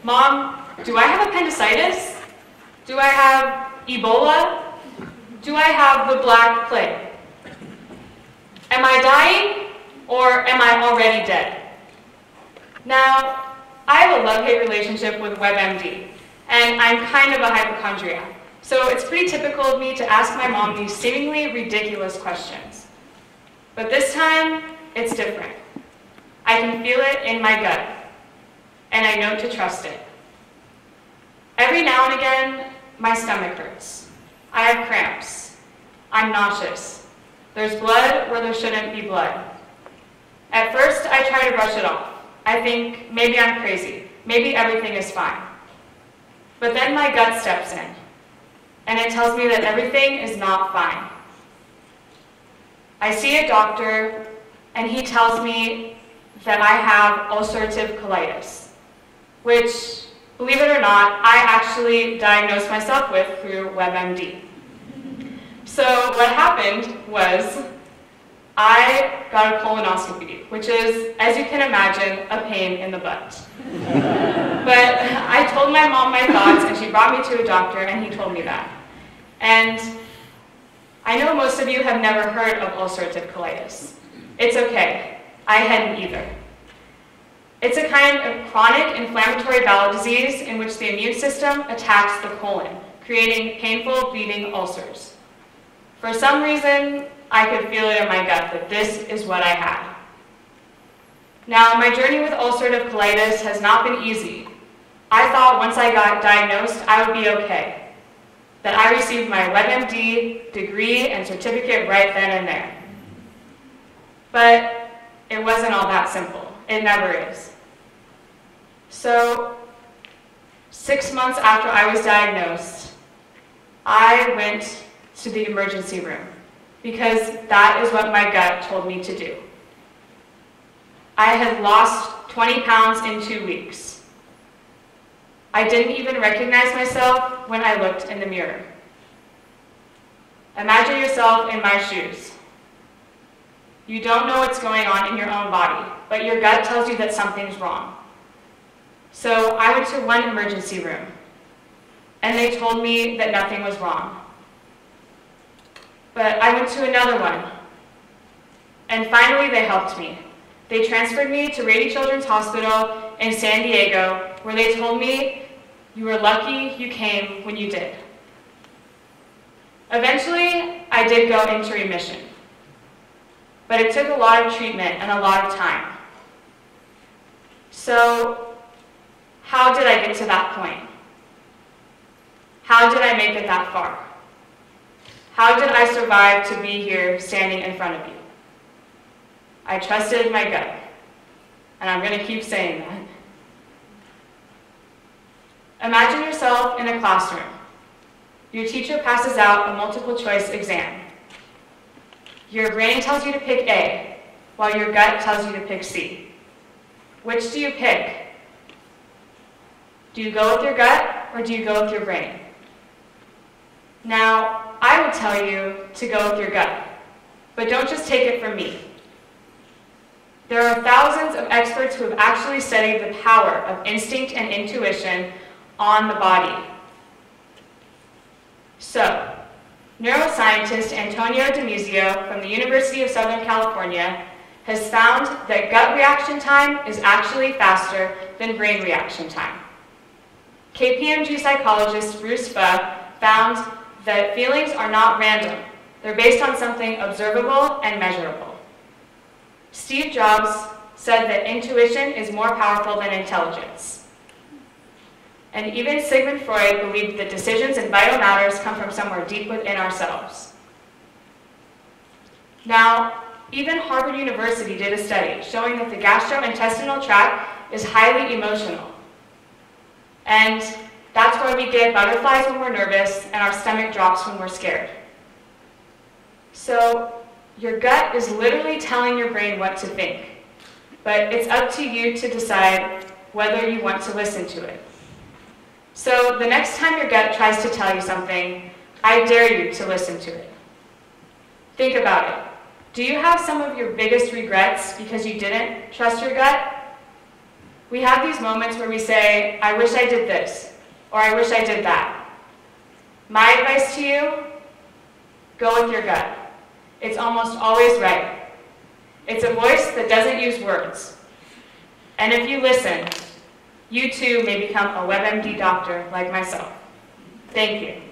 Mom, do I have appendicitis? Do I have Ebola? Do I have the Black Plague? Am I dying, or am I already dead? Now, I have a love-hate relationship with WebMD, and I'm kind of a hypochondriac, so it's pretty typical of me to ask my mom these seemingly ridiculous questions. But this time, it's different. I can feel it in my gut, and I know to trust it. Every now and again, my stomach hurts. I have cramps. I'm nauseous. There's blood where there shouldn't be blood. At first, I try to brush it off. I think maybe I'm crazy. Maybe everything is fine. But then my gut steps in, and it tells me that everything is not fine. I see a doctor, and he tells me that I have ulcerative colitis, which, believe it or not, I actually diagnosed myself with through WebMD. So what happened was I got a colonoscopy, which is, as you can imagine, a pain in the butt. But I told my mom my thoughts, and she brought me to a doctor, and he told me that. And I know most of you have never heard of ulcerative colitis. It's okay. I hadn't either. It's a kind of chronic inflammatory bowel disease in which the immune system attacks the colon, creating painful bleeding ulcers. For some reason, I could feel it in my gut that this is what I had. Now, my journey with ulcerative colitis has not been easy. I thought once I got diagnosed, I would be okay, that I received my WebMD degree and certificate right then and there. But it wasn't all that simple. It never is. So, 6 months after I was diagnosed, I went to the emergency room because that is what my gut told me to do. I had lost 20 pounds in 2 weeks. I didn't even recognize myself when I looked in the mirror. Imagine yourself in my shoes. You don't know what's going on in your own body, but your gut tells you that something's wrong. So I went to one emergency room, and they told me that nothing was wrong. But I went to another one, and finally they helped me. They transferred me to Rady Children's Hospital in San Diego, where they told me, "You were lucky you came when you did." Eventually, I did go into remission. But it took a lot of treatment and a lot of time. So, how did I get to that point? How did I make it that far? How did I survive to be here standing in front of you? I trusted my gut, and I'm going to keep saying that. Imagine yourself in a classroom. Your teacher passes out a multiple choice exam. Your brain tells you to pick A, while your gut tells you to pick C. Which do you pick? Do you go with your gut, or do you go with your brain? Now, I would tell you to go with your gut, but don't just take it from me. There are thousands of experts who have actually studied the power of instinct and intuition on the body. So, neuroscientist Antonio Damasio from the University of Southern California has found that gut reaction time is actually faster than brain reaction time. KPMG psychologist Bruce Fuh found that feelings are not random. They're based on something observable and measurable. Steve Jobs said that intuition is more powerful than intelligence. And even Sigmund Freud believed that decisions in vital matters come from somewhere deep within ourselves. Now, even Harvard University did a study showing that the gastrointestinal tract is highly emotional. And that's why we get butterflies when we're nervous and our stomach drops when we're scared. So, your gut is literally telling your brain what to think, but it's up to you to decide whether you want to listen to it. So the next time your gut tries to tell you something, I dare you to listen to it. Think about it. Do you have some of your biggest regrets because you didn't trust your gut? We have these moments where we say, I wish I did this, or I wish I did that. My advice to you, go with your gut. It's almost always right. It's a voice that doesn't use words. And if you listen, you too may become a WebMD doctor like myself. Thank you.